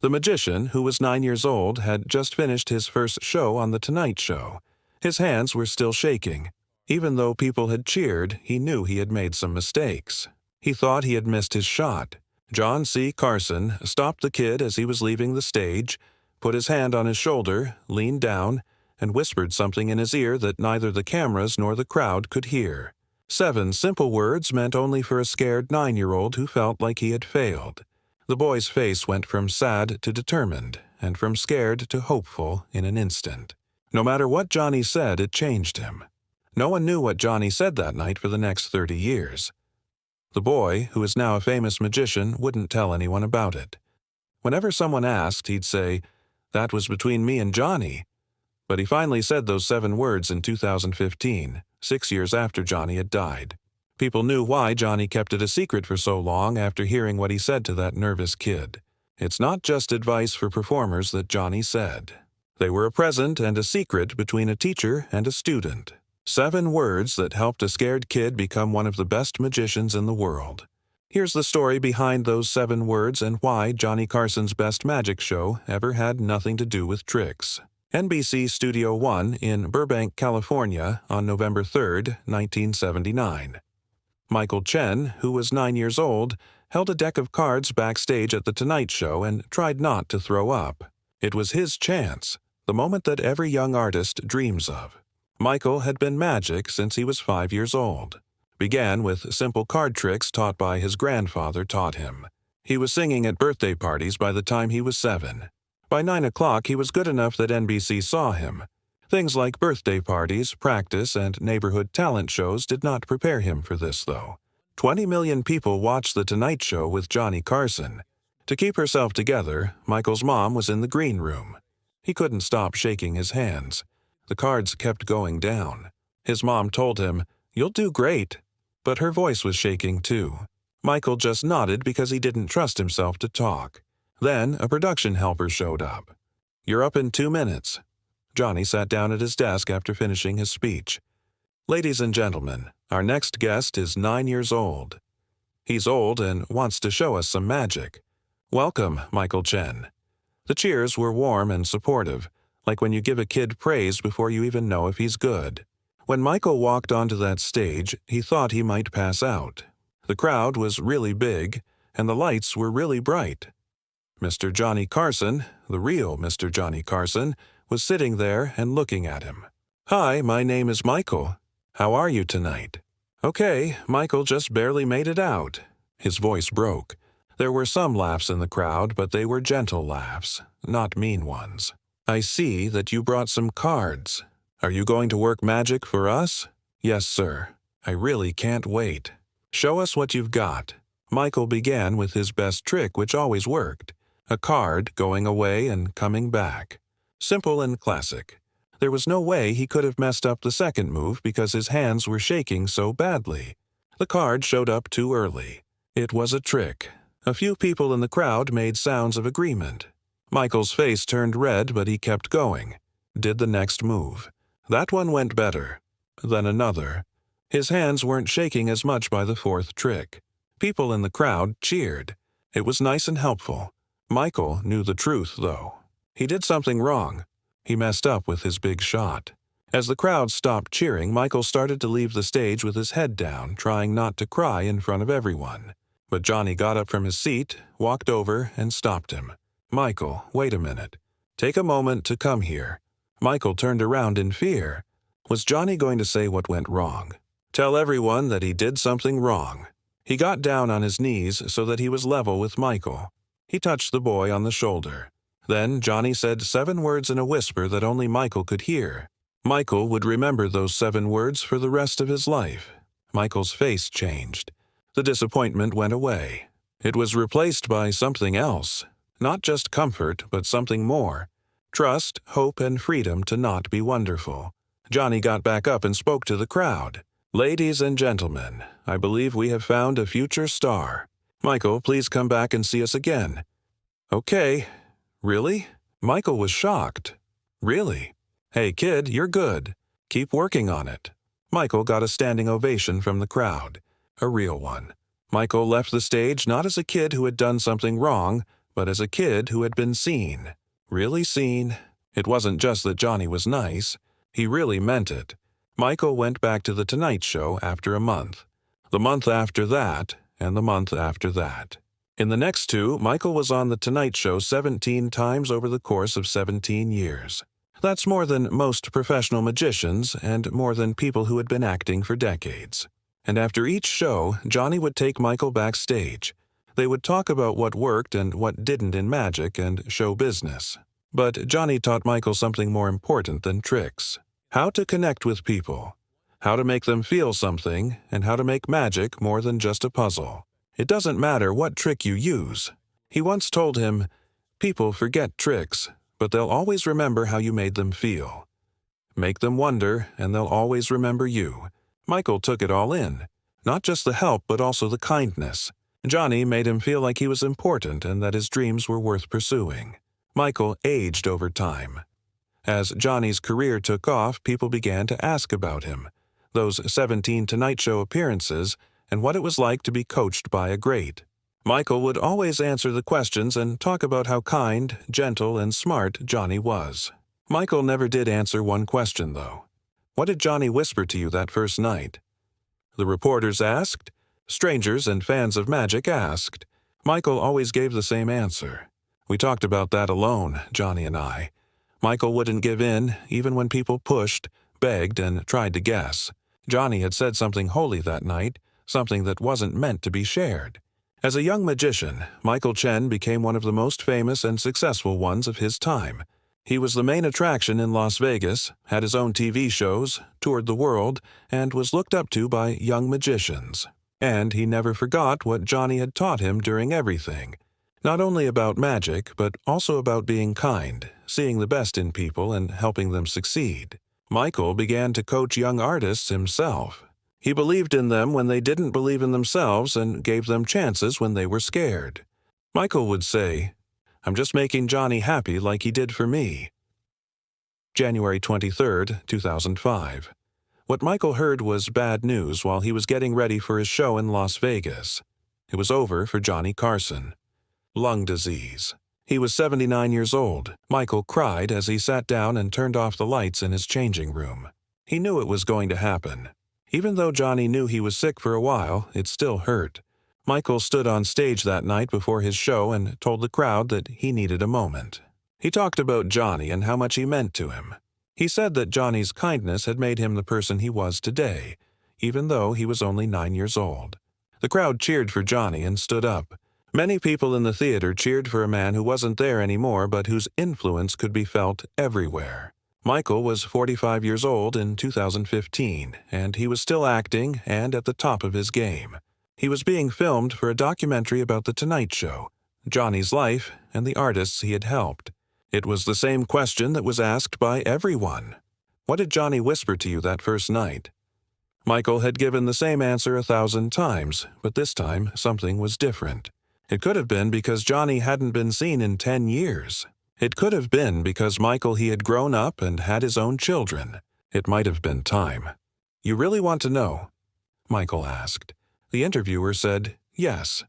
The magician, who was 9 years old, had just finished his first show on The Tonight Show. His hands were still shaking. Even though people had cheered, he knew he had made some mistakes. He thought he had missed his shot. John C. Carson stopped the kid as he was leaving the stage, put his hand on his shoulder, leaned down, and whispered something in his ear that neither the cameras nor the crowd could hear. 7 simple words meant only for a scared 9-year-old who felt like he had failed. The boy's face went from sad to determined, and from scared to hopeful in an instant. No matter what Johnny said, it changed him. No one knew what Johnny said that night for the next 30 years. The boy, who is now a famous magician, wouldn't tell anyone about it. Whenever someone asked, he'd say, "That was between me and Johnny." But he finally said those 7 words in 2015, 6 years after Johnny had died. People knew why Johnny kept it a secret for so long after hearing what he said to that nervous kid. It's not just advice for performers that Johnny said. They were a present and a secret between a teacher and a student. 7 words that helped a scared kid become one of the best magicians in the world. Here's the story behind those 7 words and why Johnny Carson's best magic show ever had nothing to do with tricks. NBC Studio One in Burbank, California on November 3, 1979. Michael Chen, who was 9 years old, held a deck of cards backstage at The Tonight Show and tried not to throw up. It was his chance, the moment that every young artist dreams of. Michael had been magic since he was 5 years old. Began with simple card tricks taught by his grandfather taught him. He was singing at birthday parties by the time he was 7. By 9 o'clock, he was good enough that NBC saw him. Things like birthday parties, practice, and neighborhood talent shows did not prepare him for this, though. 20 million people watched The Tonight Show with Johnny Carson. To keep herself together, Michael's mom was in the green room. He couldn't stop shaking his hands. The cards kept going down. His mom told him, "You'll do great." But her voice was shaking too. Michael just nodded because he didn't trust himself to talk. Then a production helper showed up. "You're up in 2 minutes." Johnny sat down at his desk after finishing his speech. "Ladies and gentlemen, our next guest is 9 years old. He's old and wants to show us some magic. Welcome, Michael Chen." The cheers were warm and supportive, like when you give a kid praise before you even know if he's good. When Michael walked onto that stage, he thought he might pass out. The crowd was really big, and the lights were really bright. Mr. Johnny Carson, the real Mr. Johnny Carson, was sitting there and looking at him. "Hi, my name is Michael. How are you tonight?" "Okay," Michael just barely made it out. His voice broke. There were some laughs in the crowd, but they were gentle laughs, not mean ones. "I see that you brought some cards. Are you going to work magic for us?" "Yes, sir. I really can't wait." "Show us what you've got." Michael began with his best trick, which always worked. A card going away and coming back. Simple and classic. There was no way he could have messed up the second move because his hands were shaking so badly. The card showed up too early. It was a trick. A few people in the crowd made sounds of agreement. Michael's face turned red, but he kept going. Did the next move. That one went better. Then another. His hands weren't shaking as much by the 4th trick. People in the crowd cheered. It was nice and helpful. Michael knew the truth, though. He did something wrong. He messed up with his big shot. As the crowd stopped cheering, Michael started to leave the stage with his head down, trying not to cry in front of everyone. But Johnny got up from his seat, walked over, and stopped him. "Michael, wait a minute. Take a moment to come here." Michael turned around in fear. Was Johnny going to say what went wrong? Tell everyone that he did something wrong. He got down on his knees so that he was level with Michael. He touched the boy on the shoulder. Then Johnny said 7 words in a whisper that only Michael could hear. Michael would remember those 7 words for the rest of his life. Michael's face changed. The disappointment went away. It was replaced by something else. Not just comfort, but something more. Trust, hope, and freedom to not be wonderful. Johnny got back up and spoke to the crowd. "Ladies and gentlemen, I believe we have found a future star. Michael, please come back and see us again." "Okay." "Really?" Michael was shocked. "Really?" "Hey, kid, you're good. Keep working on it." Michael got a standing ovation from the crowd. A real one. Michael left the stage not as a kid who had done something wrong, but as a kid who had been seen. Really seen. It wasn't just that Johnny was nice. He really meant it. Michael went back to The Tonight Show after a month. The month after that, and the month after that. In the next two, Michael was on The Tonight Show 17 times over the course of 17 years. That's more than most professional magicians and more than people who had been acting for decades. And after each show, Johnny would take Michael backstage. They would talk about what worked and what didn't in magic and show business. But Johnny taught Michael something more important than tricks. How to connect with people. How to make them feel something, and how to make magic more than just a puzzle. It doesn't matter what trick you use. He once told him, "People forget tricks, but they'll always remember how you made them feel. Make them wonder, and they'll always remember you." Michael took it all in. Not just the help, but also the kindness. Johnny made him feel like he was important and that his dreams were worth pursuing. Michael aged over time. As Johnny's career took off, people began to ask about him, those 17 Tonight Show appearances, and what it was like to be coached by a great. Michael would always answer the questions and talk about how kind, gentle, and smart Johnny was. Michael never did answer one question, though. "What did Johnny whisper to you that first night?" The reporters asked. Strangers and fans of magic asked. Michael always gave the same answer. "We talked about that alone, Johnny and I." Michael wouldn't give in, even when people pushed, begged, and tried to guess. Johnny had said something holy that night, something that wasn't meant to be shared. As a young magician, Michael Chen became one of the most famous and successful ones of his time. He was the main attraction in Las Vegas, had his own TV shows, toured the world, and was looked up to by young magicians. And he never forgot what Johnny had taught him during everything. Not only about magic, but also about being kind, seeing the best in people and helping them succeed. Michael began to coach young artists himself. He believed in them when they didn't believe in themselves and gave them chances when they were scared. Michael would say, "I'm just making Johnny happy like he did for me." January 23, 2005. What Michael heard was bad news while he was getting ready for his show in Las Vegas. It was over for Johnny Carson. Lung disease. He was 79 years old. Michael cried as he sat down and turned off the lights in his changing room. He knew it was going to happen. Even though Johnny knew he was sick for a while, it still hurt. Michael stood on stage that night before his show and told the crowd that he needed a moment. He talked about Johnny and how much he meant to him. He said that Johnny's kindness had made him the person he was today, even though he was only 9 years old. The crowd cheered for Johnny and stood up. Many people in the theater cheered for a man who wasn't there anymore but whose influence could be felt everywhere. Michael was 45 years old in 2015, and he was still acting and at the top of his game. He was being filmed for a documentary about The Tonight Show, Johnny's life, and the artists he had helped. It was the same question that was asked by everyone. "What did Johnny whisper to you that first night?" Michael had given the same answer 1,000 times, but this time something was different. It could have been because Johnny hadn't been seen in 10 years. It could have been because Michael he had grown up and had his own children. It might have been time. "You really want to know?" Michael asked. The interviewer said, "Yes."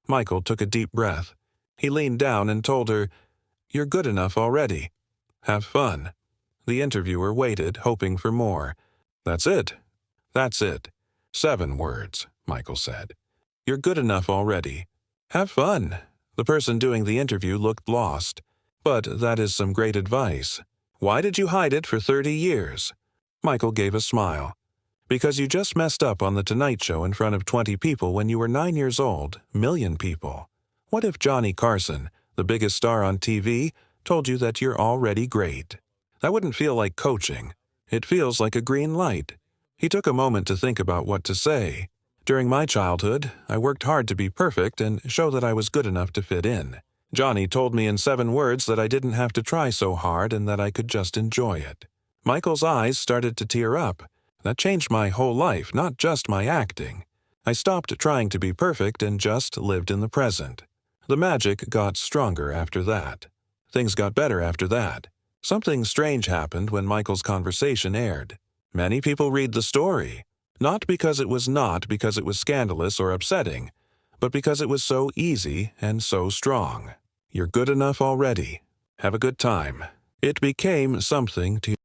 Michael took a deep breath. He leaned down and told her, "You're good enough already. Have fun." The interviewer waited, hoping for more. "That's it. That's it. 7 words," Michael said. "You're good enough already. Have fun." The person doing the interview looked lost. "But that is some great advice. Why did you hide it for 30 years? Michael gave a smile. "Because you just messed up on The Tonight Show in front of 20 people when you were 9 years old, million people. What if Johnny Carson, the biggest star on TV, told you that you're already great? That wouldn't feel like coaching. It feels like a green light." He took a moment to think about what to say. "During my childhood, I worked hard to be perfect and show that I was good enough to fit in. Johnny told me in 7 words that I didn't have to try so hard and that I could just enjoy it." Michael's eyes started to tear up. "That changed my whole life, not just my acting. I stopped trying to be perfect and just lived in the present." The magic got stronger after that. Things got better after that. Something strange happened when Michael's conversation aired. Many people read the story, not because it was scandalous or upsetting, but because it was so easy and so strong. You're good enough already. Have a good time. It became something to